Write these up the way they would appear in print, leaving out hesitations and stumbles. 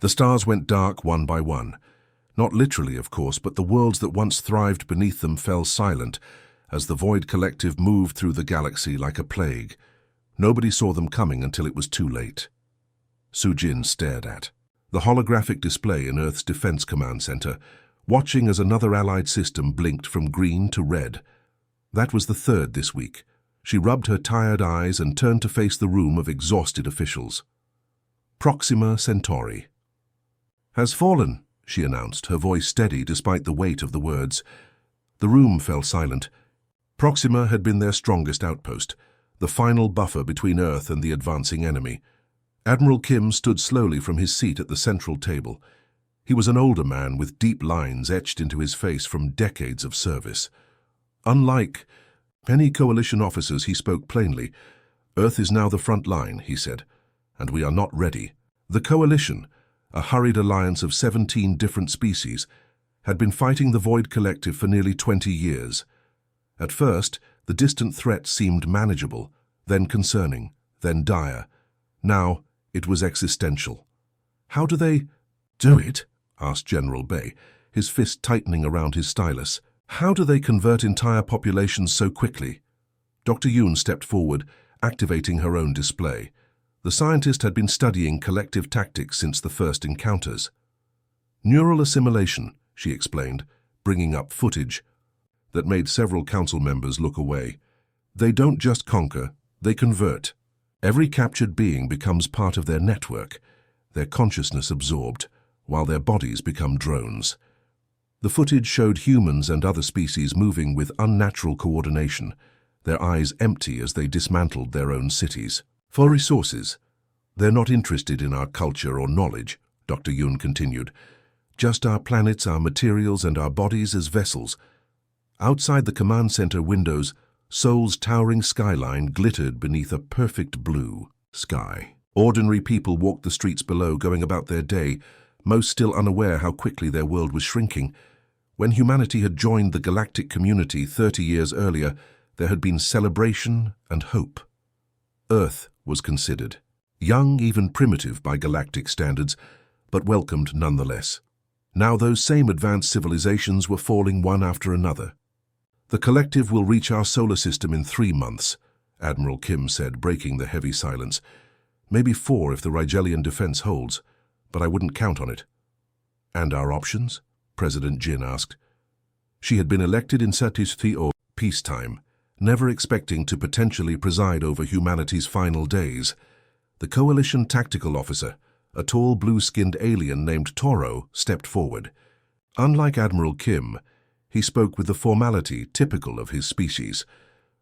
The stars went dark one by one. Not literally, of course, but the worlds that once thrived beneath them fell silent as the Void Collective moved through the galaxy like a plague. Nobody saw them coming until it was too late. Sujin stared at the holographic display in Earth's Defense Command Center, watching as another allied system blinked from green to red. That was the third this week. She rubbed her tired eyes and turned to face the room of exhausted officials. Proxima Centauri has fallen, she announced, her voice steady despite the weight of the words. The room fell silent. Proxima had been their strongest outpost, the final buffer between Earth and the advancing enemy. Admiral Kim stood slowly from his seat at the central table. He was an older man with deep lines etched into his face from decades of service. Unlike many coalition officers, he spoke plainly. Earth is now the front line, he said, and we are not ready. The coalition, a hurried alliance of 17 different species, had been fighting the Void Collective for nearly 20 years. At first, the distant threat seemed manageable, then concerning, then dire. Now, it was existential. How do they do it? Asked General Bay, his fist tightening around his stylus. How do they convert entire populations so quickly? Dr. Yoon stepped forward, activating her own display. The scientist had been studying collective tactics since the first encounters. Neural assimilation, she explained, bringing up footage that made several council members look away. They don't just conquer, they convert. Every captured being becomes part of their network, their consciousness absorbed, while their bodies become drones. The footage showed humans and other species moving with unnatural coordination, their eyes empty as they dismantled their own cities. For resources. They're not interested in our culture or knowledge, Dr. Yoon continued. Just our planets, our materials, and our bodies as vessels. Outside the command center windows, Seoul's towering skyline glittered beneath a perfect blue sky. Ordinary people walked the streets below, going about their day, most still unaware how quickly their world was shrinking. When humanity had joined the galactic community 30 years earlier, there had been celebration and hope. Earth was considered young, even primitive by galactic standards, but welcomed nonetheless. Now those same advanced civilizations were falling one after another. The collective will reach our solar system in 3 months, Admiral Kim said, breaking the heavy silence. Maybe 4 if the Rigelian defense holds, but I wouldn't count on it. And our options? President Jin asked. She had been elected in SciFi peacetime, never expecting to potentially preside over humanity's final days. The coalition tactical officer, a tall blue-skinned alien named Toro, stepped forward. Unlike Admiral Kim, he spoke with the formality typical of his species.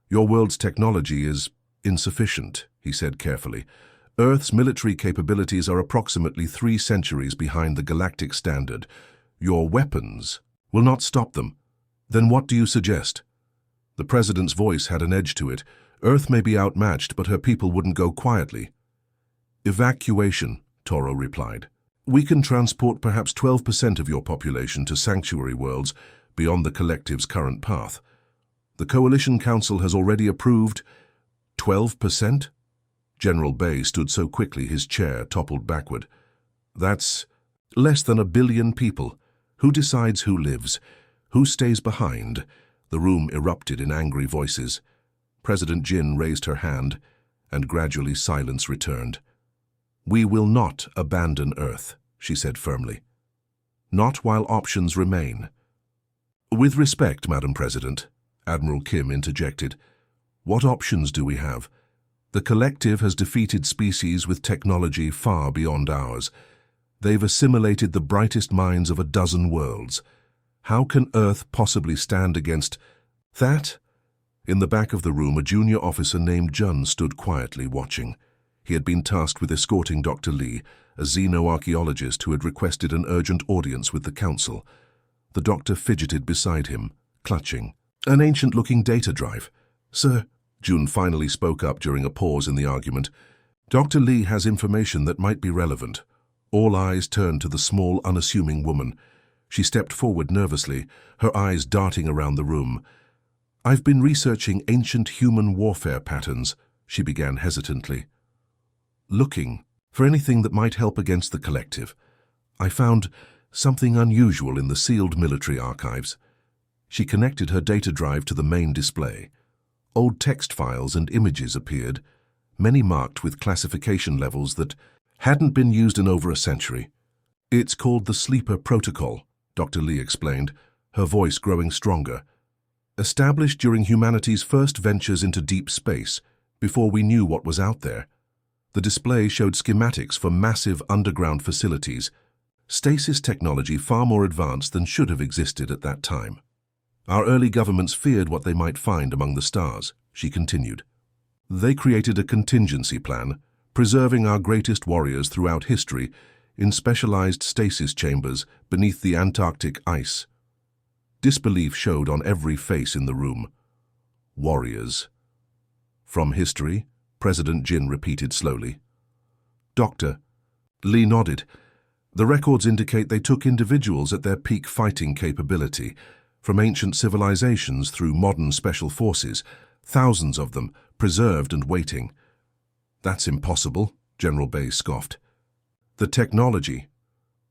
Your world's technology is insufficient, he said carefully. Earth's military capabilities are approximately 3 centuries behind the galactic standard. Your weapons will not stop them. Then what do you suggest? The president's voice had an edge to it. Earth may be outmatched, but her people wouldn't go quietly. Evacuation, Toro replied. We can transport perhaps 12% of your population to sanctuary worlds beyond the collective's current path. The Coalition Council has already approved 12%? General Bay stood so quickly his chair toppled backward. That's less than 1 billion people. Who decides who lives? Who stays behind? The room erupted in angry voices. President Jin raised her hand, and gradually silence returned. We will not abandon Earth, she said firmly. Not while options remain. With respect, Madam President, Admiral Kim interjected, what options do we have? The collective has defeated species with technology far beyond ours. They've assimilated the brightest minds of a dozen worlds. How can Earth possibly stand against that? In the back of the room, a junior officer named Jun stood quietly watching. He had been tasked with escorting Dr. Lee, a xenoarchaeologist who had requested an urgent audience with the council. The doctor fidgeted beside him, clutching an ancient-looking data drive. Sir, Jun finally spoke up during a pause in the argument. Dr. Lee has information that might be relevant. All eyes turned to the small, unassuming woman. She stepped forward nervously, her eyes darting around the room. I've been researching ancient human warfare patterns, she began hesitantly. Looking for anything that might help against the collective. I found something unusual in the sealed military archives. She connected her data drive to the main display. Old text files and images appeared, many marked with classification levels that hadn't been used in over a century. "It's called the Sleeper Protocol," Dr. Lee explained, her voice growing stronger. "Established during humanity's first ventures into deep space, before we knew what was out there." The display showed schematics for massive underground facilities, stasis technology far more advanced than should have existed at that time. "Our early governments feared what they might find among the stars," she continued. "They created a contingency plan, preserving our greatest warriors throughout history in specialized stasis chambers beneath the Antarctic ice." Disbelief showed on every face in the room. "Warriors." "From history?" President Jin repeated slowly. "Doctor." Lee nodded. "The records indicate they took individuals at their peak fighting capability, from ancient civilizations through modern special forces, thousands of them, preserved and waiting." "That's impossible," General Bay scoffed. "The technology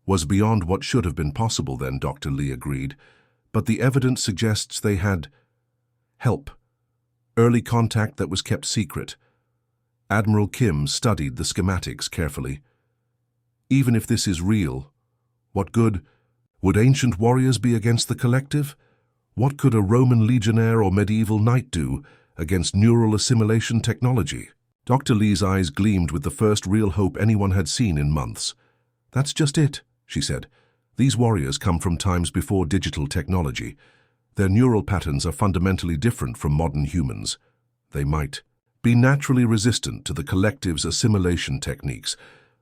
was beyond what should have been possible then," Dr. Lee agreed, "but the evidence suggests they had help, early contact that was kept secret." Admiral Kim studied the schematics carefully. "Even if this is real, what good would ancient warriors be against the collective? What could a Roman legionnaire or medieval knight do against neural assimilation technology?" Dr. Lee's eyes gleamed with the first real hope anyone had seen in months. "That's just it," she said. "These warriors come from times before digital technology. Their neural patterns are fundamentally different from modern humans. They might be naturally resistant to the collective's assimilation techniques."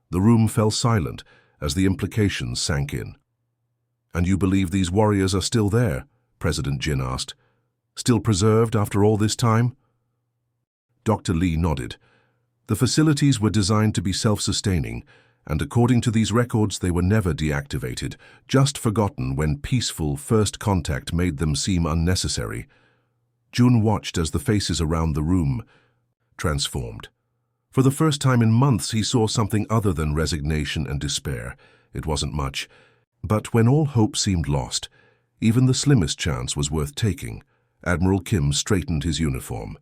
The room fell silent as the implications sank in. "And you believe these warriors are still there?" President Jin asked. "Still preserved after all this time?" Dr. Lee nodded. "The facilities were designed to be self-sustaining, and according to these records they were never deactivated, just forgotten when peaceful first contact made them seem unnecessary." Jun watched as the faces around the room transformed. For the first time in months he saw something other than resignation and despair. It wasn't much, but when all hope seemed lost, even the slimmest chance was worth taking. Admiral Kim straightened his uniform.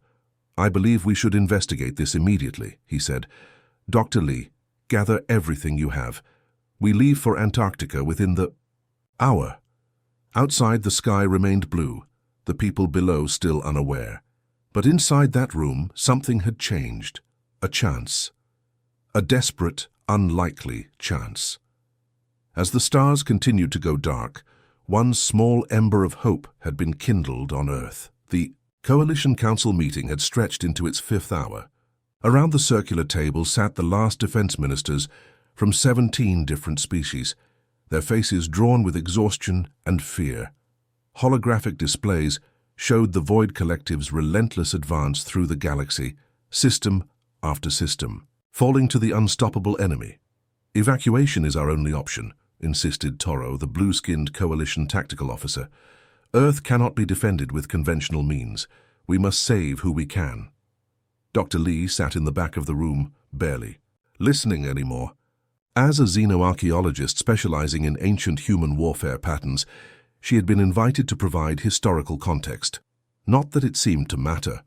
"I believe we should investigate this immediately," he said. "Dr. Lee, gather everything you have. We leave for Antarctica within the hour." Outside, the sky remained blue, the people below still unaware. But inside that room, something had changed. A chance. A desperate, unlikely chance. As the stars continued to go dark, one small ember of hope had been kindled on Earth. The Coalition Council meeting had stretched into its 5th hour. Around the circular table sat the last defense ministers from 17 different species, their faces drawn with exhaustion and fear. Holographic displays showed the Void Collective's relentless advance through the galaxy, system after system, falling to the unstoppable enemy. "Evacuation is our only option," insisted Toro, the blue-skinned Coalition tactical officer. "Earth cannot be defended with conventional means. We must save who we can." Dr. Lee sat in the back of the room, barely listening anymore. As a xenoarchaeologist specializing in ancient human warfare patterns, she had been invited to provide historical context. Not that it seemed to matter.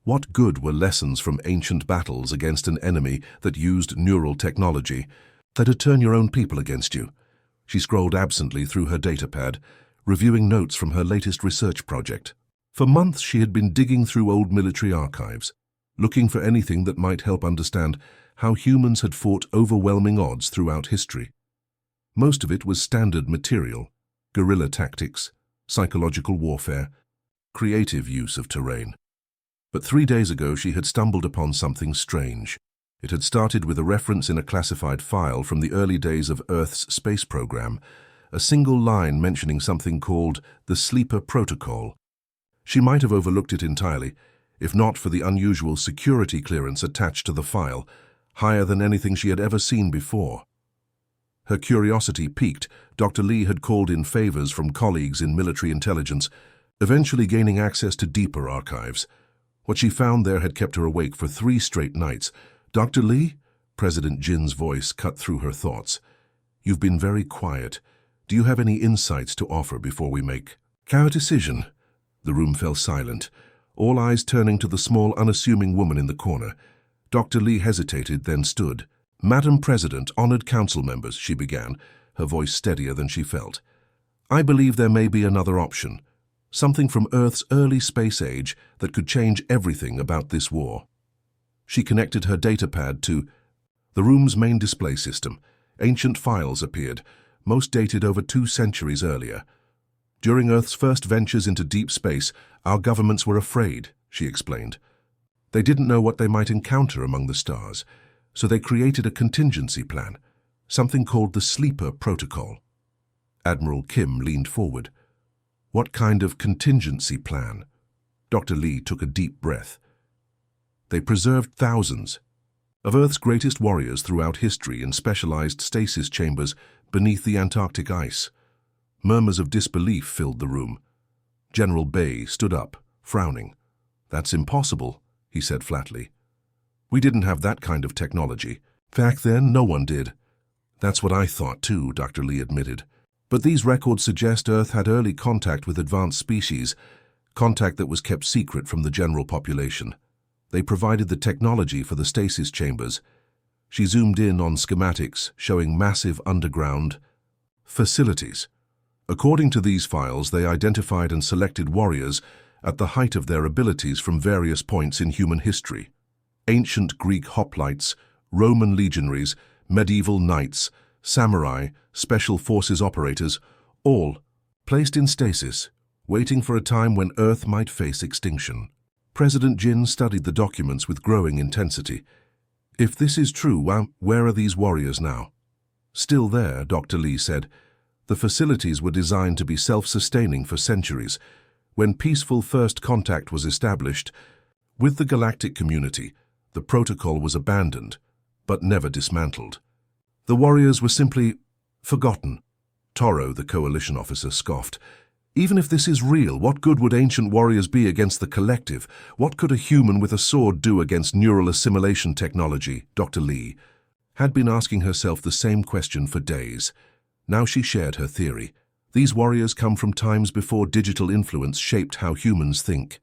What good were lessons from ancient battles against an enemy that used neural technology, that'd turn your own people against you? She scrolled absently through her datapad, reviewing notes from her latest research project. For months she had been digging through old military archives, looking for anything that might help understand how humans had fought overwhelming odds throughout history. Most of it was standard material: guerrilla tactics, psychological warfare, creative use of terrain. But 3 days ago she had stumbled upon something strange. It had started with a reference in a classified file from the early days of Earth's space program, a single line mentioning something called the Sleeper Protocol. She might have overlooked it entirely, if not for the unusual security clearance attached to the file, higher than anything she had ever seen before. Her curiosity piqued. Dr. Lee had called in favors from colleagues in military intelligence, eventually gaining access to deeper archives. What she found there had kept her awake for 3 straight nights. "Dr. Lee?" President Jin's voice cut through her thoughts. You've been very quiet. Do you have any insights to offer before we make our decision? The room fell silent, all eyes turning to the small, unassuming woman in the corner. Dr. Lee hesitated, then stood. "Madam President, honored council members," she began, her voice steadier than she felt. "I believe there may be another option, something from Earth's early space age that could change everything about this war." She connected her datapad to the room's main display system. Ancient files appeared, most dated over 2 centuries earlier. "During Earth's first ventures into deep space, our governments were afraid," she explained. "They didn't know what they might encounter among the stars, so they created a contingency plan, something called the Sleeper Protocol." Admiral Kim leaned forward. "What kind of contingency plan?" Dr. Lee took a deep breath. "They preserved thousands of Earth's greatest warriors throughout history in specialized stasis chambers beneath the Antarctic ice." Murmurs of disbelief filled the room. General Bay stood up, frowning. "That's impossible," he said flatly. "We didn't have that kind of technology. Back then, no one did." "That's what I thought too," Dr. Lee admitted. "But these records suggest Earth had early contact with advanced species, contact that was kept secret from the general population. They provided the technology for the stasis chambers." She zoomed in on schematics showing massive underground facilities. According to these files, they identified and selected warriors at the height of their abilities from various points in human history. Ancient Greek hoplites, Roman legionaries, medieval knights, samurai, special forces operators, all placed in stasis, waiting for a time when Earth might face extinction. President Jin studied the documents with growing intensity. "If this is true, where are these warriors now?" "Still there," Dr. Lee said. "The facilities were designed to be self-sustaining for centuries. When peaceful first contact was established with the galactic community, the protocol was abandoned, but never dismantled. The warriors were simply forgotten." Toro, the coalition officer, scoffed. "Even if this is real, what good would ancient warriors be against the collective? What could a human with a sword do against neural assimilation technology?" Dr. Lee had been asking herself the same question for days. Now she shared her theory. These warriors come from times before digital influence shaped how humans think.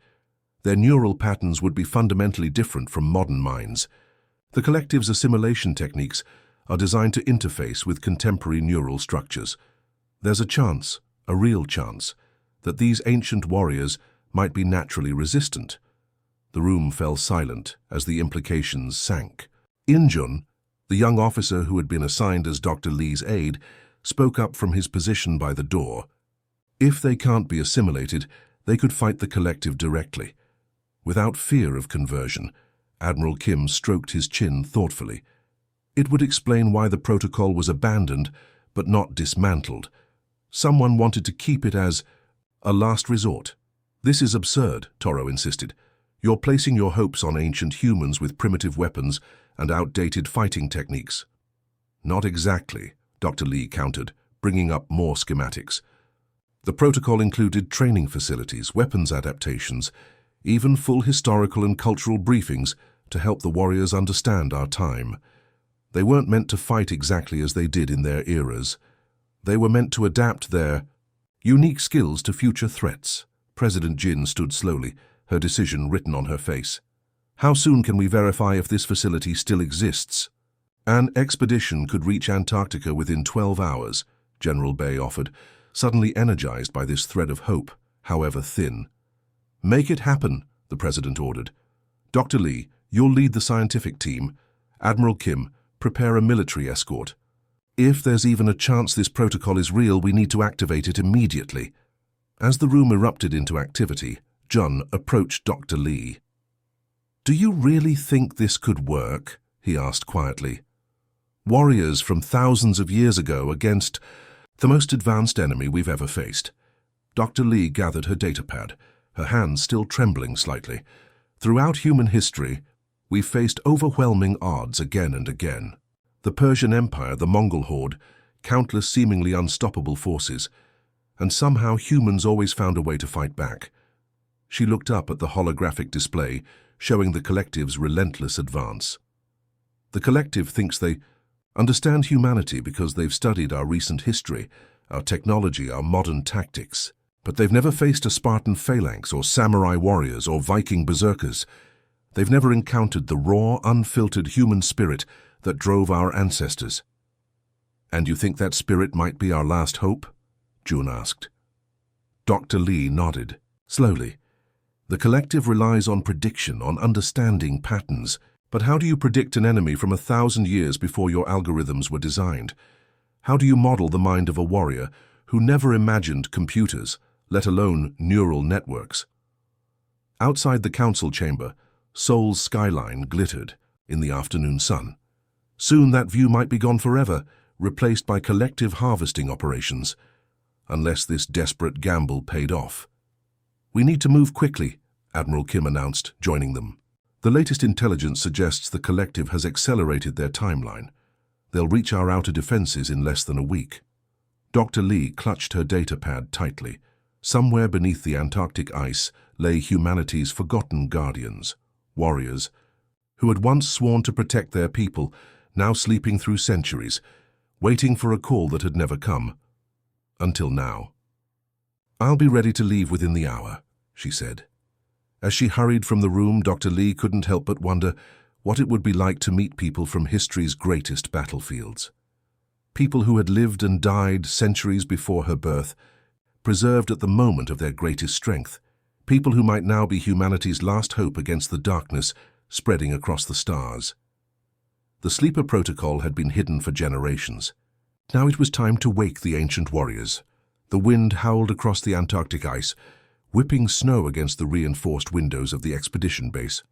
Their neural patterns would be fundamentally different from modern minds. The collective's assimilation techniques are designed to interface with contemporary neural structures. There's a chance, a real chance, that these ancient warriors might be naturally resistant. The room fell silent as the implications sank. Injun, the young officer who had been assigned as Dr. Lee's aide, spoke up from his position by the door. "If they can't be assimilated, they could fight the collective directly." Without fear of conversion, Admiral Kim stroked his chin thoughtfully. "It would explain why the protocol was abandoned, but not dismantled. Someone wanted to keep it as a last resort." "This is absurd," Toro insisted. "You're placing your hopes on ancient humans with primitive weapons and outdated fighting techniques." "Not exactly," Dr. Lee countered, bringing up more schematics. "The protocol included training facilities, weapons adaptations, even full historical and cultural briefings to help the warriors understand our time. They weren't meant to fight exactly as they did in their eras. They were meant to adapt their unique skills to future threats." President Jin stood slowly, her decision written on her face. "How soon can we verify if this facility still exists?" "An expedition could reach Antarctica within 12 hours, General Bay offered, suddenly energized by this thread of hope, however thin. "Make it happen," the president ordered. "Dr. Lee, you'll lead the scientific team. Admiral Kim, prepare a military escort. If there's even a chance this protocol is real, we need to activate it immediately." As the room erupted into activity, Jun approached Dr. Lee. "Do you really think this could work?" he asked quietly. "Warriors from thousands of years ago against the most advanced enemy we've ever faced." Dr. Lee gathered her datapad, her hands still trembling slightly. "Throughout human history, we've faced overwhelming odds again and again. The Persian Empire, the Mongol horde, countless seemingly unstoppable forces, and somehow humans always found a way to fight back." She looked up at the holographic display, showing the collective's relentless advance. "The collective thinks they understand humanity because they've studied our recent history, our technology, our modern tactics. But they've never faced a Spartan phalanx or samurai warriors or Viking berserkers. They've never encountered the raw, unfiltered human spirit that drove our ancestors. And you think that spirit might be our last hope? June asked. Dr. Lee nodded, slowly. The collective relies on prediction, on understanding patterns. But how do you predict an enemy from 1,000 years before your algorithms were designed? How do you model the mind of a warrior who never imagined computers, let alone neural networks? Outside the council chamber, Seoul's skyline glittered in the afternoon sun. Soon that view might be gone forever, replaced by collective harvesting operations, unless this desperate gamble paid off. "We need to move quickly," Admiral Kim announced, joining them. "The latest intelligence suggests the collective has accelerated their timeline. They'll reach our outer defenses in less than a week." Dr. Lee clutched her datapad tightly. Somewhere beneath the Antarctic ice lay humanity's forgotten guardians, warriors, who had once sworn to protect their people, now sleeping through centuries, waiting for a call that had never come. Until now. "I'll be ready to leave within the hour," she said. As she hurried from the room, Dr. Lee couldn't help but wonder what it would be like to meet people from history's greatest battlefields. People who had lived and died centuries before her birth, preserved at the moment of their greatest strength. People who might now be humanity's last hope against the darkness spreading across the stars. The sleeper protocol had been hidden for generations. Now it was time to wake the ancient warriors. The wind howled across the Antarctic ice, whipping snow against the reinforced windows of the expedition base.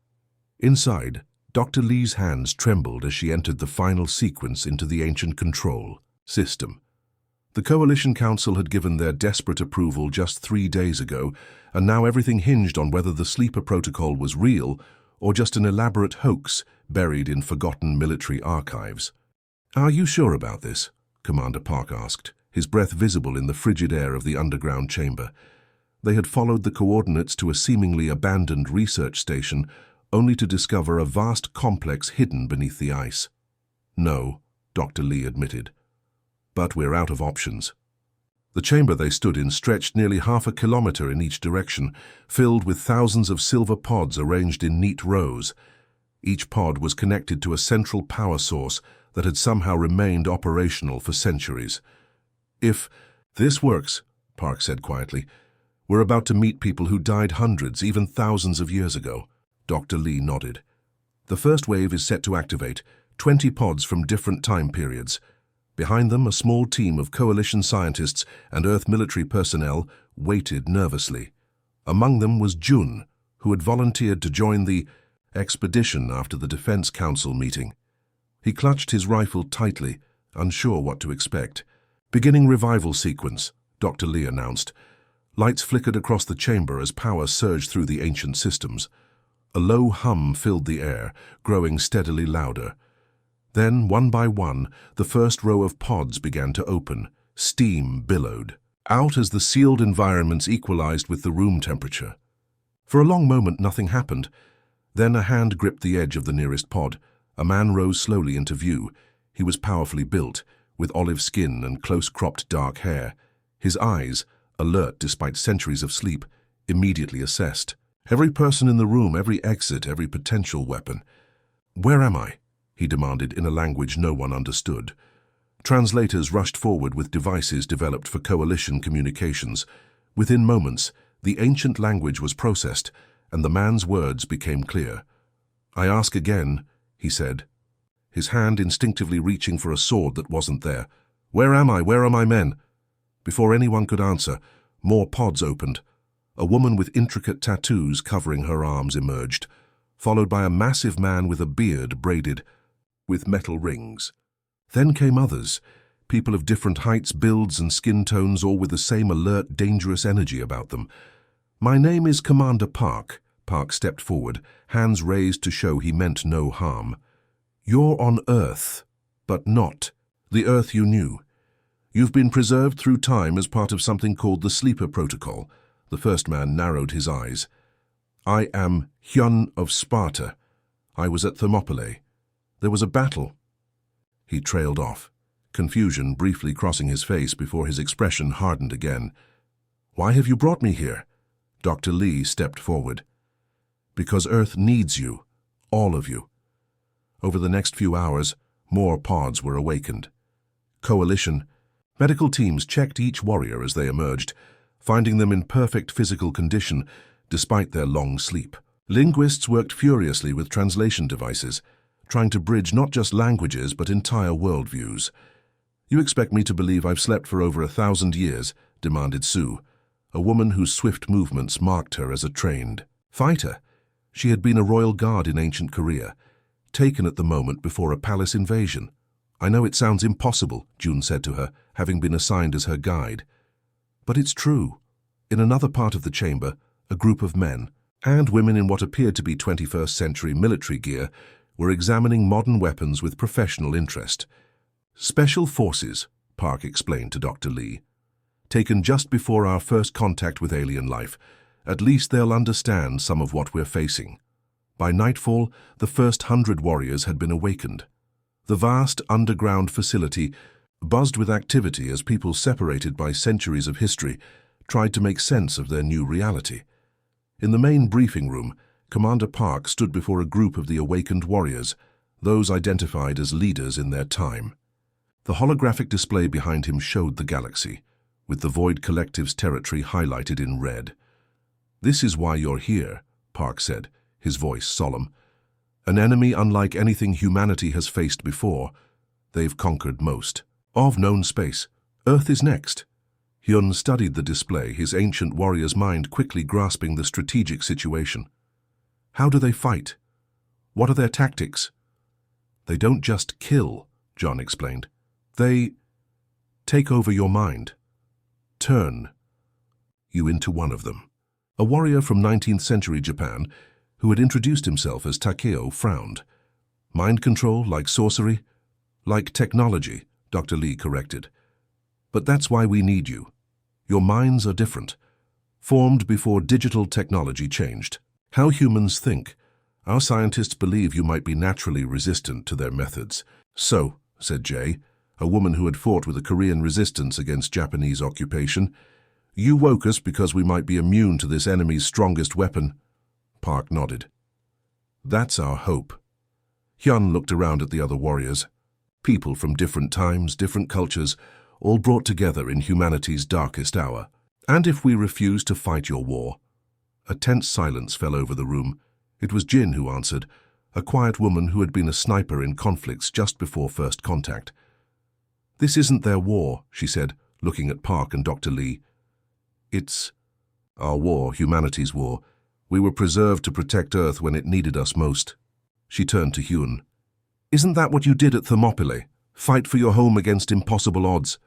Inside, Dr. Lee's hands trembled as she entered the final sequence into the ancient control system. The Coalition Council had given their desperate approval just 3 days ago, and now everything hinged on whether the sleeper protocol was real or just an elaborate hoax buried in forgotten military archives. "Are you sure about this?" Commander Park asked, his breath visible in the frigid air of the underground chamber. They had followed the coordinates to a seemingly abandoned research station, only to discover a vast complex hidden beneath the ice. "No," Dr. Lee admitted. "But we're out of options." The chamber they stood in stretched nearly 1/2 kilometer in each direction, filled with thousands of silver pods arranged in neat rows. Each pod was connected to a central power source that had somehow remained operational for centuries. "If this works," Park said quietly, "we're about to meet people who died hundreds, even thousands of years ago." Dr. Lee nodded. "The first wave is set to activate, 20 pods from different time periods. Behind them, a small team of Coalition scientists and Earth military personnel waited nervously. Among them was Jun, who had volunteered to join the expedition after the Defense Council meeting. He clutched his rifle tightly, unsure what to expect. "Beginning revival sequence," Dr. Lee announced. Lights flickered across the chamber as power surged through the ancient systems. A low hum filled the air, growing steadily louder. Then, one by one, the first row of pods began to open. Steam billowed out as the sealed environments equalized with the room temperature. For a long moment, nothing happened. Then a hand gripped the edge of the nearest pod. A man rose slowly into view. He was powerfully built, with olive skin and close-cropped dark hair. His eyes, alert despite centuries of sleep, immediately assessed every person in the room, every exit, every potential weapon. "Where am I?" he demanded in a language no one understood. Translators rushed forward with devices developed for coalition communications. Within moments, the ancient language was processed, and the man's words became clear. "I ask again," he said, his hand instinctively reaching for a sword that wasn't there. "Where am I? Where are my men?" Before anyone could answer, more pods opened. A woman with intricate tattoos covering her arms emerged, followed by a massive man with a beard braided with metal rings. Then came others, people of different heights, builds, and skin tones, all with the same alert, dangerous energy about them. "My name is Commander Park." Park stepped forward, hands raised to show he meant no harm. "You're on Earth, but not the Earth you knew. You've been preserved through time as part of something called the Sleeper Protocol." The first man narrowed his eyes. "I am Hyun of Sparta. I was at Thermopylae. There was a battle." He trailed off, confusion briefly crossing his face before his expression hardened again. "Why have you brought me here?" Dr. Lee stepped forward. "Because Earth needs you, all of you." Over the next few hours, more pods were awakened. Coalition. Medical teams checked each warrior as they emerged, finding them in perfect physical condition despite their long sleep. Linguists worked furiously with translation devices, trying to bridge not just languages but entire worldviews. "You expect me to believe I've slept for over 1,000 years?" demanded Sue, a woman whose swift movements marked her as a trained fighter. She had been a royal guard in ancient Korea, taken at the moment before a palace invasion. "I know it sounds impossible," June said to her, having been assigned as her guide. "But it's true." In another part of the chamber, a group of men, and women in what appeared to be 21st century military gear, were examining modern weapons with professional interest. "Special forces," Park explained to Dr. Lee. "Taken just before our first contact with alien life. At least they'll understand some of what we're facing." By nightfall, the first 100 warriors had been awakened. The vast underground facility buzzed with activity as people separated by centuries of history tried to make sense of their new reality. In the main briefing room, Commander Park stood before a group of the awakened warriors, those identified as leaders in their time. The holographic display behind him showed the galaxy, with the Void Collective's territory highlighted in red. "This is why you're here," Park said, his voice solemn. "An enemy unlike anything humanity has faced before. They've conquered most of known space. Earth is next." Hyun studied the display, his ancient warrior's mind quickly grasping the strategic situation. "How do they fight? What are their tactics?" "They don't just kill," John explained. "They take over your mind, turn you into one of them." A warrior from 19th century Japan, who had introduced himself as Takeo, frowned. "Mind control, like sorcery?" "Like technology," Dr. Lee corrected. "But that's why we need you. Your minds are different, formed before digital technology changed. How humans think. Our scientists believe you might be naturally resistant to their methods." "So," said Jay, a woman who had fought with the Korean resistance against Japanese occupation, "you woke us because we might be immune to this enemy's strongest weapon." Park nodded. "That's our hope." Hyun looked around at the other warriors. People from different times, different cultures, all brought together in humanity's darkest hour. "And if we refuse to fight your war?" A tense silence fell over the room. It was Jin who answered, a quiet woman who had been a sniper in conflicts just before first contact. "This isn't their war," she said, looking at Park and Dr. Lee. "It's our war, humanity's war. We were preserved to protect Earth when it needed us most." She turned to Hyun. "Isn't that what you did at Thermopylae? Fight for your home against impossible odds?"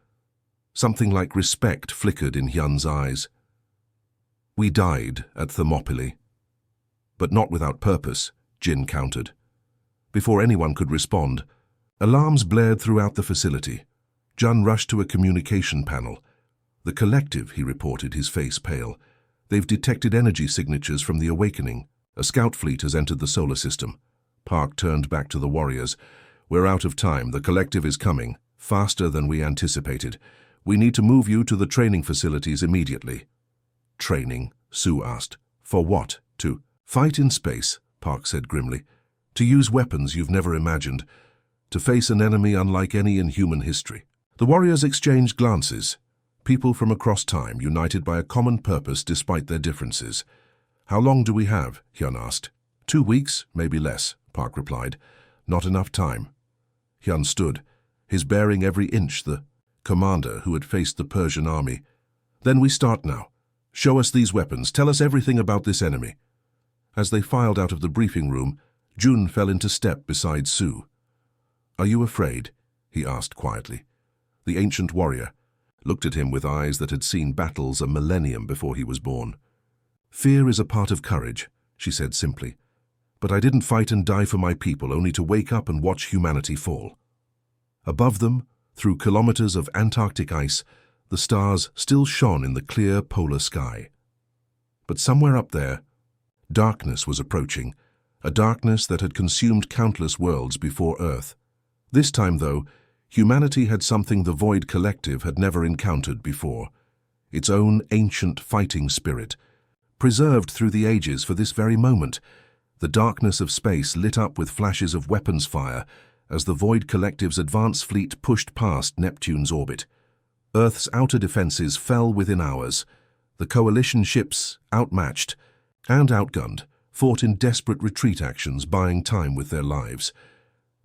Something like respect flickered in Hyun's eyes. "We died at Thermopylae. But not without purpose," Jin countered. Before anyone could respond, alarms blared throughout the facility. Jun rushed to a communication panel. "The collective," he reported, his face pale. "They've detected energy signatures from the awakening. A scout fleet has entered the solar system." Park turned back to the warriors. "We're out of time. The collective is coming, faster than we anticipated. We need to move you to the training facilities immediately." "Training?" Sue asked. "For what? To fight in space," Park said grimly. "To use weapons you've never imagined. To face an enemy unlike any in human history." The warriors exchanged glances. People from across time, united by a common purpose despite their differences. "How long do we have?" Hyun asked. 2 weeks, maybe less," Park replied. "Not enough time." Hyun stood, his bearing every inch the commander who had faced the Persian army. "Then we start now. Show us these weapons. Tell us everything about this enemy." As they filed out of the briefing room, Jun fell into step beside Sue. "Are you afraid?" he asked quietly. The ancient warrior looked at him with eyes that had seen battles a millennium before he was born. "Fear is a part of courage," she said simply. "But I didn't fight and die for my people only to wake up and watch humanity fall." Above them, through kilometers of Antarctic ice, the stars still shone in the clear polar sky. But somewhere up there, darkness was approaching, a darkness that had consumed countless worlds before Earth. This time, though, humanity had something the Void Collective had never encountered before. Its own ancient fighting spirit, preserved through the ages for this very moment. The darkness of space lit up with flashes of weapons fire as the Void Collective's advance fleet pushed past Neptune's orbit. Earth's outer defenses fell within hours. The coalition ships, outmatched and outgunned, fought in desperate retreat actions, buying time with their lives.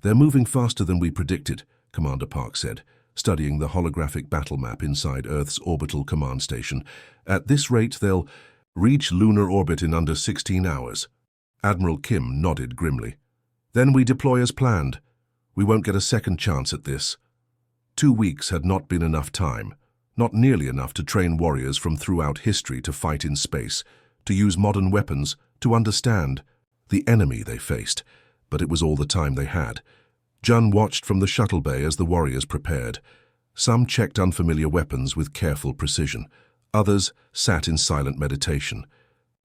"They're moving faster than we predicted," Commander Park said, studying the holographic battle map inside Earth's orbital command station. "At this rate, they'll reach lunar orbit in under 16 hours. Admiral Kim nodded grimly. "Then we deploy as planned. We won't get a second chance at this." 2 weeks had not been enough time, not nearly enough to train warriors from throughout history to fight in space, to use modern weapons, to understand the enemy they faced. But it was all the time they had. Jun watched from the shuttle bay as the warriors prepared. Some checked unfamiliar weapons with careful precision. Others sat in silent meditation.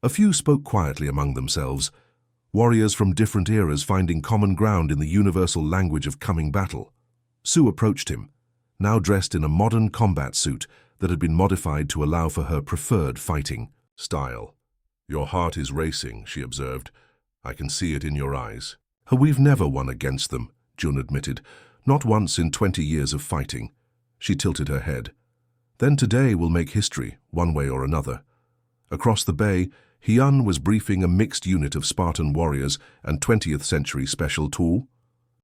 A few spoke quietly among themselves, warriors from different eras finding common ground in the universal language of coming battle. Sue approached him, now dressed in a modern combat suit that had been modified to allow for her preferred fighting style. "Your heart is racing," she observed. "I can see it in your eyes." "We've never won against them," Jun admitted. "Not once in 20 years of fighting." She tilted her head. "Then today will make history, one way or another." Across the bay, Hyun was briefing a mixed unit of Spartan warriors and 20th century special tool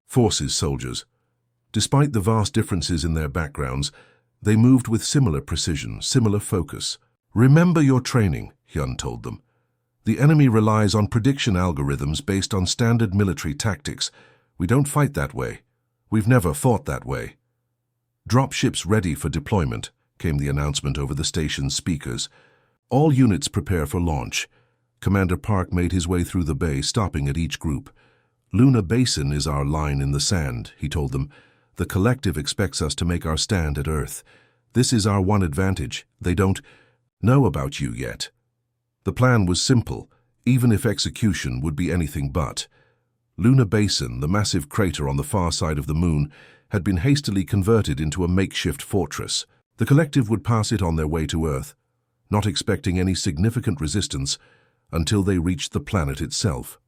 forces soldiers. Despite the vast differences in their backgrounds, they moved with similar precision, similar focus. "Remember your training," Hyun told them. "The enemy relies on prediction algorithms based on standard military tactics. We don't fight that way. We've never fought that way." "Drop ships ready for deployment," came the announcement over the station's speakers. "All units prepare for launch." Commander Park made his way through the bay, stopping at each group. "Luna Basin is our line in the sand," he told them. "The collective expects us to make our stand at Earth. This is our one advantage. They don't know about you yet." The plan was simple, even if execution would be anything but. Luna Basin, the massive crater on the far side of the moon, had been hastily converted into a makeshift fortress. The collective would pass it on their way to Earth, not expecting any significant resistance until they reached the planet itself.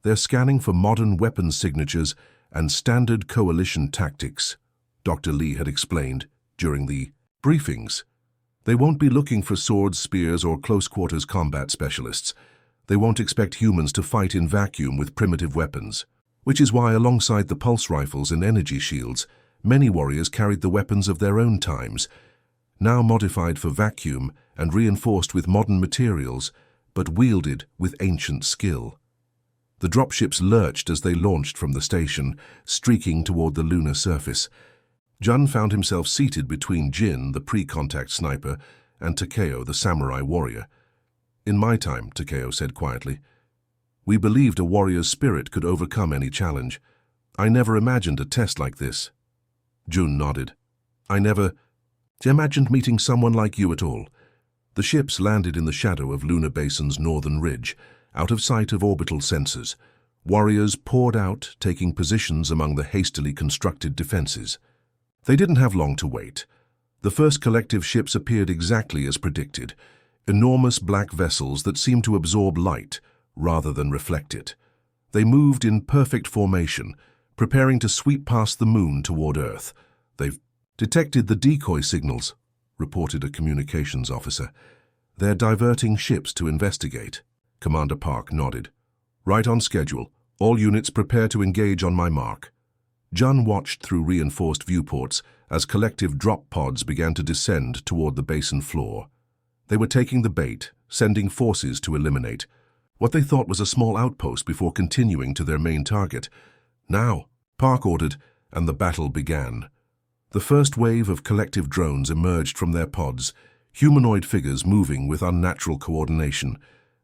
"They're scanning for modern weapons signatures and standard coalition tactics," Dr. Lee had explained during the briefings. "They won't be looking for swords, spears, or close-quarters combat specialists. They won't expect humans to fight in vacuum with primitive weapons." Which is why, alongside the pulse rifles and energy shields, many warriors carried the weapons of their own times, now modified for vacuum and reinforced with modern materials, but wielded with ancient skill. The dropships lurched as they launched from the station, streaking toward the lunar surface. Jun found himself seated between Jin, the pre-contact sniper, and Takeo, the samurai warrior. "In my time," Takeo said quietly, "we believed a warrior's spirit could overcome any challenge. I never imagined a test like this." Jun nodded. "I never imagined meeting someone like you at all." The ships landed in the shadow of Luna Basin's northern ridge, out of sight of orbital sensors. Warriors poured out, taking positions among the hastily constructed defenses. They didn't have long to wait. The first collective ships appeared exactly as predicted, enormous black vessels that seemed to absorb light rather than reflect it. They moved in perfect formation, preparing to sweep past the moon toward Earth. "They've detected the decoy signals," reported a communications officer. "They're diverting ships to investigate." Commander Park nodded. "Right on schedule. All units prepare to engage on my mark." Jun watched through reinforced viewports as collective drop pods began to descend toward the basin floor. They were taking the bait, sending forces to eliminate what they thought was a small outpost before continuing to their main target. "Now," Park ordered, and the battle began. The first wave of collective drones emerged from their pods, humanoid figures moving with unnatural coordination.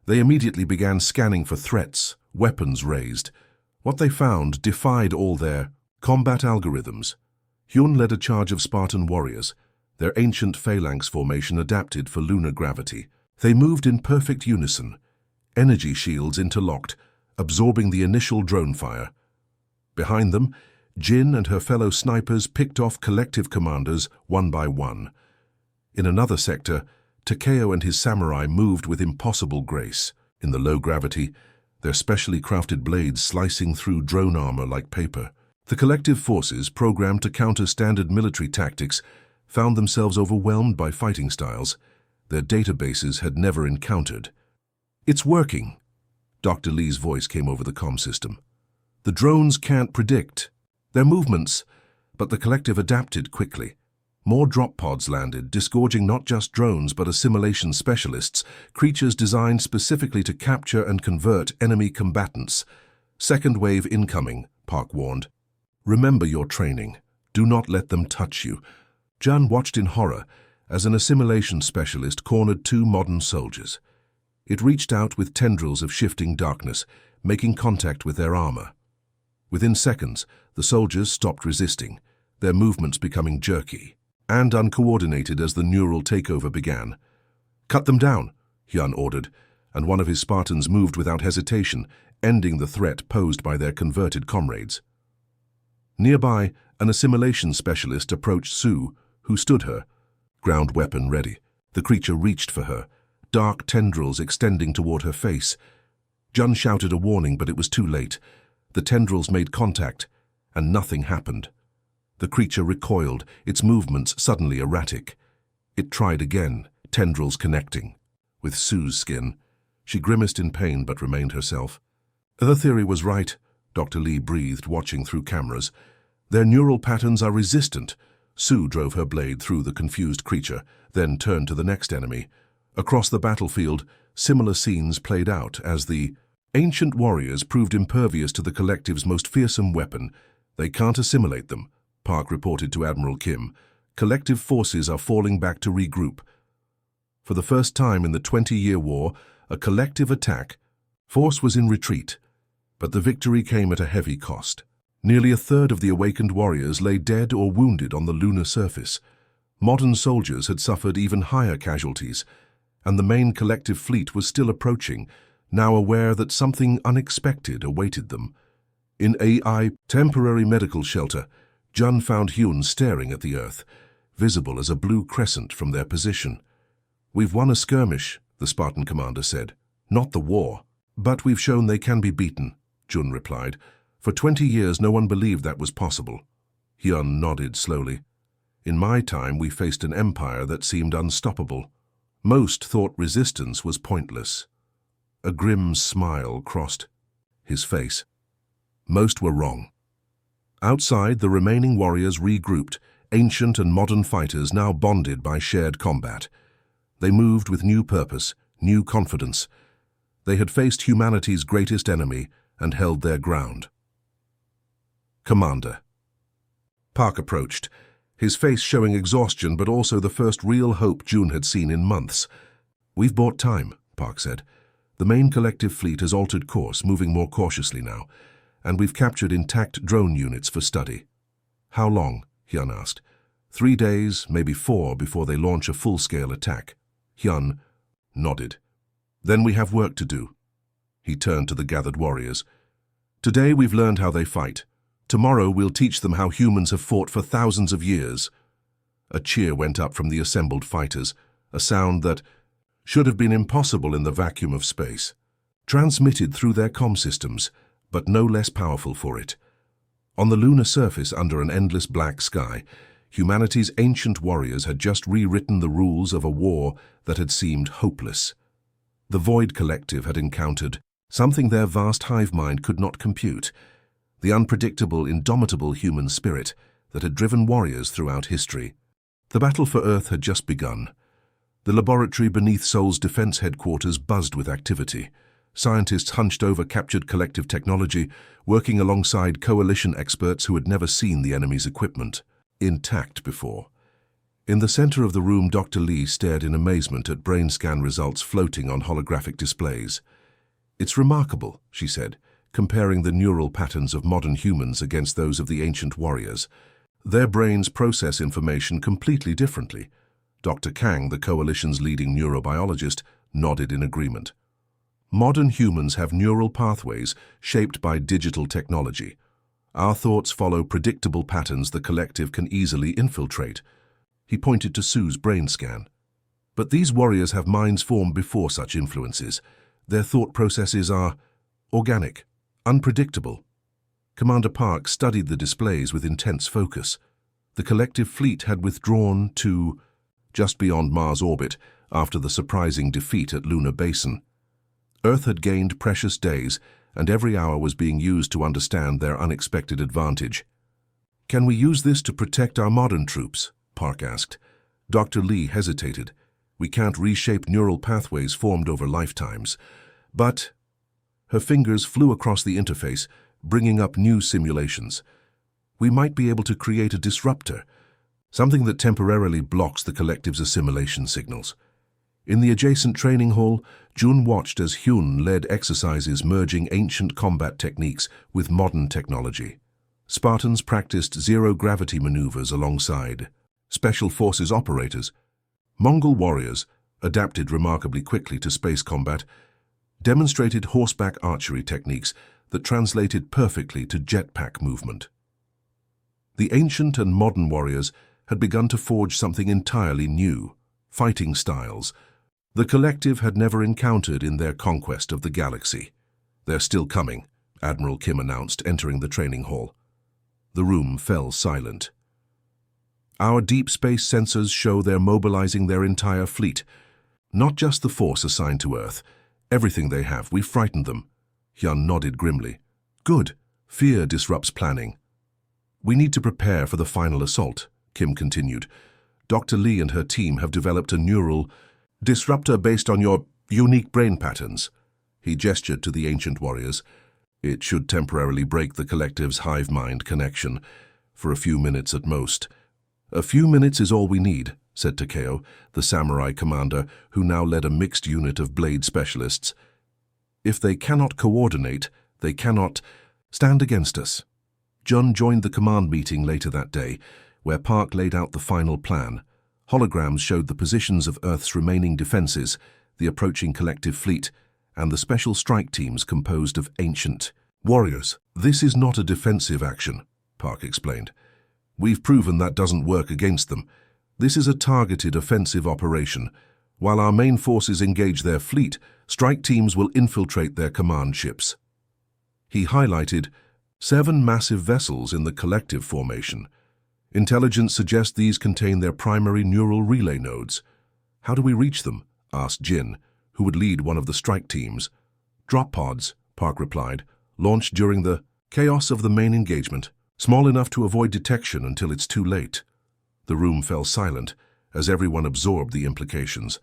They immediately began scanning for threats, weapons raised. What they found defied all their combat algorithms. Hyun led a charge of Spartan warriors, their ancient phalanx formation adapted for lunar gravity. They moved in perfect unison, energy shields interlocked, absorbing the initial drone fire. Behind them, Jin and her fellow snipers picked off collective commanders one by one. In another sector, Takeo and his samurai moved with impossible grace. In the low gravity, their specially crafted blades slicing through drone armor like paper. The collective forces, programmed to counter standard military tactics, found themselves overwhelmed by fighting styles their databases had never encountered. "It's working," Dr. Lee's voice came over the comm system. "The drones can't predict their movements," but the collective adapted quickly. More drop pods landed, disgorging not just drones but assimilation specialists, creatures designed specifically to capture and convert enemy combatants. "Second wave incoming," Park warned. "Remember your training. Do not let them touch you." Jan watched in horror as an assimilation specialist cornered two modern soldiers. It reached out with tendrils of shifting darkness, making contact with their armor. Within seconds, the soldiers stopped resisting, their movements becoming jerky and uncoordinated as the neural takeover began. "Cut them down," Hyun ordered, and one of his Spartans moved without hesitation, ending the threat posed by their converted comrades. Nearby, an assimilation specialist approached Sue, who stood her, ground weapon ready. The creature reached for her, dark tendrils extending toward her face. Jun shouted a warning, but it was too late. The tendrils made contact, and nothing happened. The creature recoiled, its movements suddenly erratic. It tried again, tendrils connecting. With Sue's skin, she grimaced in pain but remained herself. "The theory was right," Dr. Lee breathed, watching through cameras. "Their neural patterns are resistant." Sue drove her blade through the confused creature, then turned to the next enemy. Across the battlefield, similar scenes played out as the ancient warriors proved impervious to the collective's most fearsome weapon. "They can't assimilate them," Park reported to Admiral Kim. "Collective forces are falling back to regroup." For the first time in the 20-year war, a collective attack force was in retreat, but the victory came at a heavy cost. Nearly a third of the awakened warriors lay dead or wounded on the lunar surface. Modern soldiers had suffered even higher casualties, and the main collective fleet was still approaching, now aware that something unexpected awaited them. In AI temporary medical shelter, Jun found Hyun staring at the Earth, visible as a blue crescent from their position. "We've won a skirmish," the Spartan commander said. "Not the war. But we've shown they can be beaten," Jun replied. "For 20 years no one believed that was possible." Hyun nodded slowly. "In my time we faced an empire that seemed unstoppable. Most thought resistance was pointless." A grim smile crossed his face. Most were wrong. Outside, the remaining warriors regrouped, ancient and modern fighters now bonded by shared combat. They moved with new purpose, new confidence. They had faced humanity's greatest enemy and held their ground. "Commander." Park approached, his face showing exhaustion but also the first real hope June had seen in months. "We've bought time," Park said. "The main collective fleet has altered course, moving more cautiously now, and we've captured intact drone units for study." "How long?" Hyun asked. 3 days, maybe 4, before they launch a full-scale attack." Hyun nodded. "Then we have work to do." He turned to the gathered warriors. "Today we've learned how they fight. Tomorrow we'll teach them how humans have fought for thousands of years." A cheer went up from the assembled fighters, a sound that should have been impossible in the vacuum of space. Transmitted through their comm systems, but no less powerful for it. On the lunar surface under an endless black sky, humanity's ancient warriors had just rewritten the rules of a war that had seemed hopeless. The Void Collective had encountered something their vast hive mind could not compute, the unpredictable, indomitable human spirit that had driven warriors throughout history. The battle for Earth had just begun. The laboratory beneath Sol's defense headquarters buzzed with activity. Scientists hunched over captured collective technology, working alongside coalition experts who had never seen the enemy's equipment intact before. In the center of the room, Dr. Lee stared in amazement at brain scan results floating on holographic displays. "It's remarkable," she said, comparing the neural patterns of modern humans against those of the ancient warriors. "Their brains process information completely differently." Dr. Kang, the coalition's leading neurobiologist, nodded in agreement. "Modern humans have neural pathways shaped by digital technology. Our thoughts follow predictable patterns the collective can easily infiltrate. He pointed to Sue's brain scan. But these warriors have minds formed before such influences. Their thought processes are organic, unpredictable. Commander Park studied the displays with intense focus. The collective fleet had withdrawn to just beyond Mars orbit after the surprising defeat at Lunar Basin. Earth had gained precious days, and every hour was being used to understand their unexpected advantage. "Can we use this to protect our modern troops?" Park asked. Dr. Lee hesitated. "We can't reshape neural pathways formed over lifetimes. But..." Her fingers flew across the interface, bringing up new simulations. "We might be able to create a disruptor, something that temporarily blocks the collective's assimilation signals." In the adjacent training hall, Jun watched as Hyun led exercises merging ancient combat techniques with modern technology. Spartans practiced zero-gravity maneuvers alongside Special Forces operators. Mongol warriors, adapted remarkably quickly to space combat, demonstrated horseback archery techniques that translated perfectly to jetpack movement. The ancient and modern warriors had begun to forge something entirely new, fighting styles the collective had never encountered in their conquest of the galaxy. "They're still coming," Admiral Kim announced, entering the training hall. The room fell silent. "Our deep space sensors show they're mobilizing their entire fleet. Not just the force assigned to Earth. Everything they have. We've frightened them." Hyun nodded grimly. "Good. Fear disrupts planning." "We need to prepare for the final assault," Kim continued. "Dr. Lee and her team have developed a neural disruptor based on your unique brain patterns." He gestured to the ancient warriors. "It should temporarily break the collective's hive-mind connection, for a few minutes at most." "A few minutes is all we need," said Takeo, the samurai commander who now led a mixed unit of blade specialists. "If they cannot coordinate, they cannot stand against us." Jun joined the command meeting later that day, where Park laid out the final plan. Holograms showed the positions of Earth's remaining defenses, the approaching collective fleet, and the special strike teams composed of ancient warriors. "This is not a defensive action," Park explained. "We've proven that doesn't work against them. This is a targeted offensive operation. While our main forces engage their fleet, strike teams will infiltrate their command ships." He highlighted 7 massive vessels in the collective formation. "Intelligence suggests these contain their primary neural relay nodes." "How do we reach them?" asked Jin, who would lead one of the strike teams. "Drop pods," Park replied, "launched during the chaos of the main engagement, small enough to avoid detection until it's too late." The room fell silent as everyone absorbed the implications.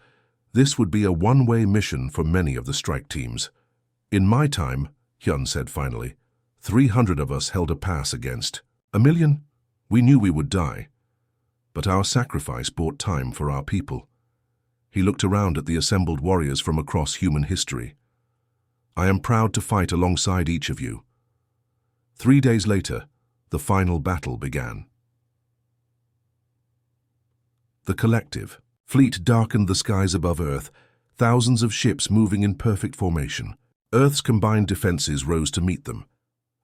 This would be a one-way mission for many of the strike teams. "In my time," Hyun said finally, 300 of us held a pass against 1,000,000. We knew we would die, but our sacrifice bought time for our people." He looked around at the assembled warriors from across human history. "I am proud to fight alongside each of you." 3 days later, the final battle began. The collective fleet darkened the skies above Earth, thousands of ships moving in perfect formation. Earth's combined defenses rose to meet them.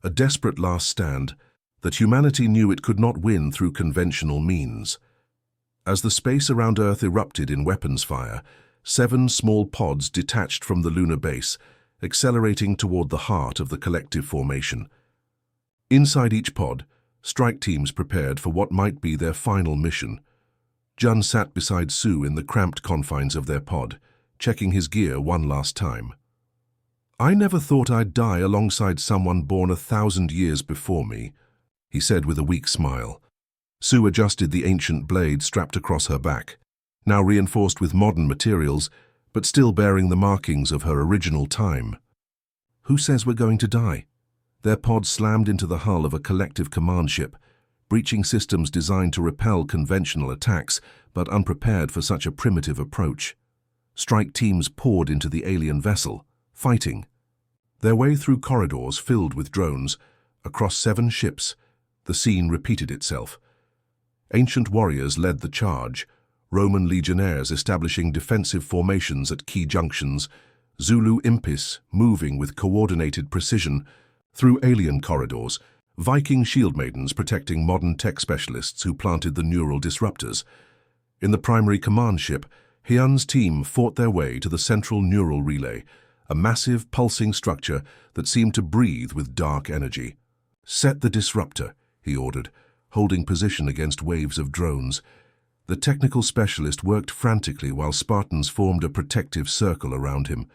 A desperate last stand that humanity knew it could not win through conventional means. As the space around Earth erupted in weapons fire, 7 small pods detached from the lunar base, accelerating toward the heart of the collective formation. Inside each pod, strike teams prepared for what might be their final mission. Jun sat beside Sue in the cramped confines of their pod, checking his gear one last time. "I never thought I'd die alongside someone born 1,000 years before me," he said with a weak smile. Sue adjusted the ancient blade strapped across her back, now reinforced with modern materials, but still bearing the markings of her original time. "Who says we're going to die?" Their pod slammed into the hull of a collective command ship, breaching systems designed to repel conventional attacks, but unprepared for such a primitive approach. Strike teams poured into the alien vessel, fighting. Their way through corridors filled with drones, across 7 ships, the scene repeated itself. Ancient warriors led the charge, Roman legionnaires establishing defensive formations at key junctions, Zulu impis moving with coordinated precision through alien corridors, Viking shield maidens protecting modern tech specialists who planted the neural disruptors. In the primary command ship, Hyun's team fought their way to the central neural relay, a massive, pulsing structure that seemed to breathe with dark energy. "Set the disruptor," he ordered, holding position against waves of drones. The technical specialist worked frantically while Spartans formed a protective circle around him.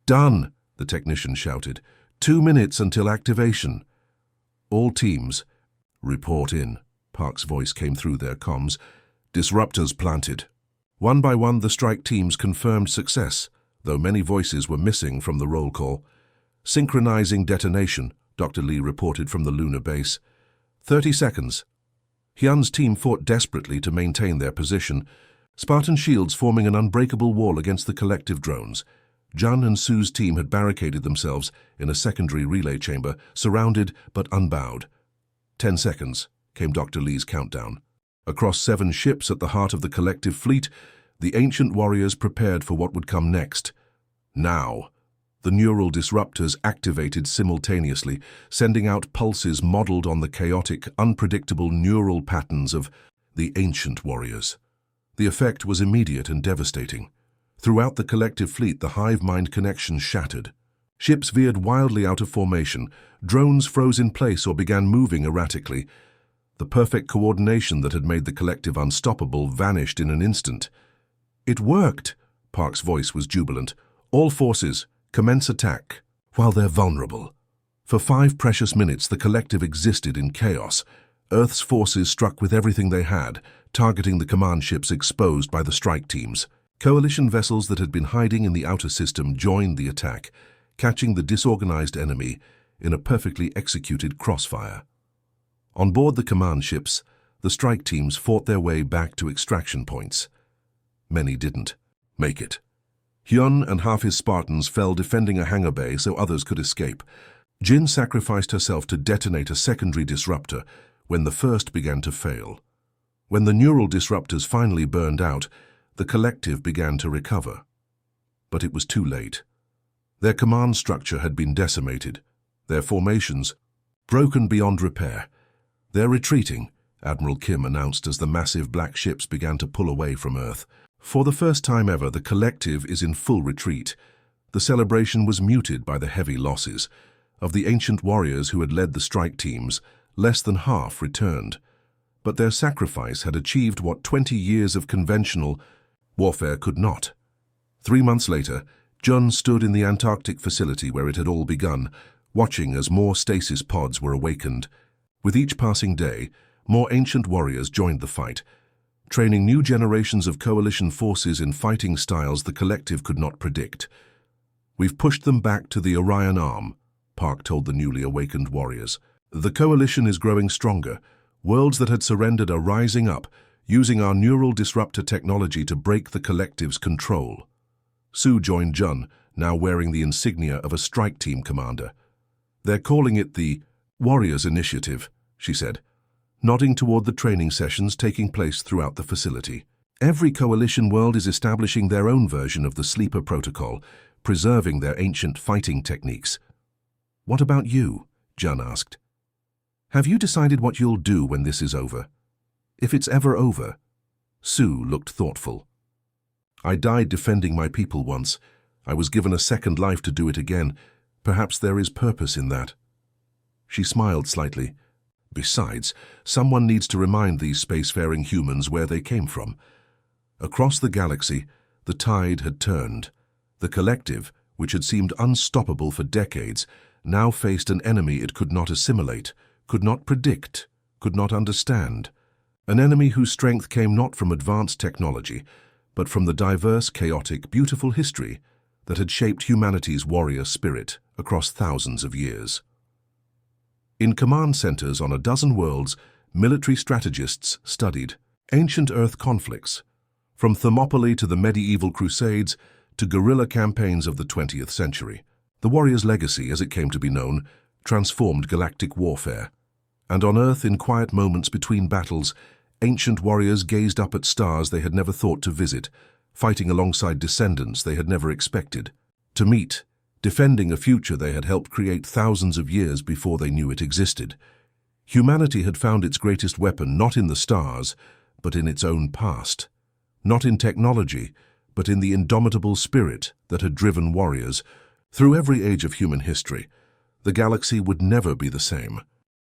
"Done!" the technician shouted. 2 minutes until activation." "All teams, report in," Park's voice came through their comms. "Disruptors planted." One by one, the strike teams confirmed success, though many voices were missing from the roll call. "Synchronizing detonation," Dr. Lee reported from the lunar base. 30 seconds. Hyun's team fought desperately to maintain their position, Spartan shields forming an unbreakable wall against the collective drones. Jun and Su's team had barricaded themselves in a secondary relay chamber, surrounded but unbowed. 10 seconds, came Dr. Lee's countdown. Across 7 ships at the heart of the collective fleet, the ancient warriors prepared for what would come next. Now, the neural disruptors activated simultaneously, sending out pulses modeled on the chaotic, unpredictable neural patterns of the ancient warriors. The effect was immediate and devastating. Throughout the collective fleet, the hive-mind connection shattered. Ships veered wildly out of formation, drones froze in place or began moving erratically. The perfect coordination that had made the collective unstoppable vanished in an instant. "It worked!" Park's voice was jubilant. "All forces, commence attack, while they're vulnerable." For 5 precious minutes, the collective existed in chaos. Earth's forces struck with everything they had, targeting the command ships exposed by the strike teams. Coalition vessels that had been hiding in the outer system joined the attack, catching the disorganized enemy in a perfectly executed crossfire. On board the command ships, the strike teams fought their way back to extraction points. Many didn't make it. Hyun and half his Spartans fell defending a hangar bay so others could escape. Jin sacrificed herself to detonate a secondary disruptor when the first began to fail. When the neural disruptors finally burned out, the collective began to recover. But it was too late. Their command structure had been decimated, their formations broken beyond repair. "They're retreating," Admiral Kim announced as the massive black ships began to pull away from Earth. For the first time ever, the collective is in full retreat. The celebration was muted by the heavy losses. Of the ancient warriors who had led the strike teams, less than half returned. But their sacrifice had achieved what 20 years of conventional warfare could not. 3 months later, Jun stood in the Antarctic facility where it had all begun, watching as more stasis pods were awakened. With each passing day, more ancient warriors joined the fight, training new generations of coalition forces in fighting styles the collective could not predict. "We've pushed them back to the Orion Arm," Park told the newly awakened warriors. "The coalition is growing stronger. Worlds that had surrendered are rising up, using our neural disruptor technology to break the collective's control." Su joined Jun, now wearing the insignia of a strike team commander. "They're calling it the Warriors Initiative," she said, nodding toward the training sessions taking place throughout the facility. "Every coalition world is establishing their own version of the Sleeper Protocol, preserving their ancient fighting techniques." "What about you?" Jun asked. "Have you decided what you'll do when this is over? If it's ever over?" Su looked thoughtful. "I died defending my people once. I was given a second life to do it again. Perhaps there is purpose in that." She smiled slightly. "Besides, someone needs to remind these spacefaring humans where they came from." Across the galaxy, the tide had turned. The collective, which had seemed unstoppable for decades, now faced an enemy it could not assimilate, could not predict, could not understand. An enemy whose strength came not from advanced technology, but from the diverse, chaotic, beautiful history that had shaped humanity's warrior spirit across thousands of years. In command centers on a dozen worlds, military strategists studied ancient Earth conflicts, from Thermopylae to the medieval Crusades to guerrilla campaigns of the 20th century. The warrior's legacy, as it came to be known, transformed galactic warfare. And on Earth, in quiet moments between battles, ancient warriors gazed up at stars they had never thought to visit, fighting alongside descendants they had never expected to meet, defending a future they had helped create thousands of years before they knew it existed. Humanity had found its greatest weapon not in the stars, but in its own past. Not in technology, but in the indomitable spirit that had driven warriors. Through every age of human history, the galaxy would never be the same.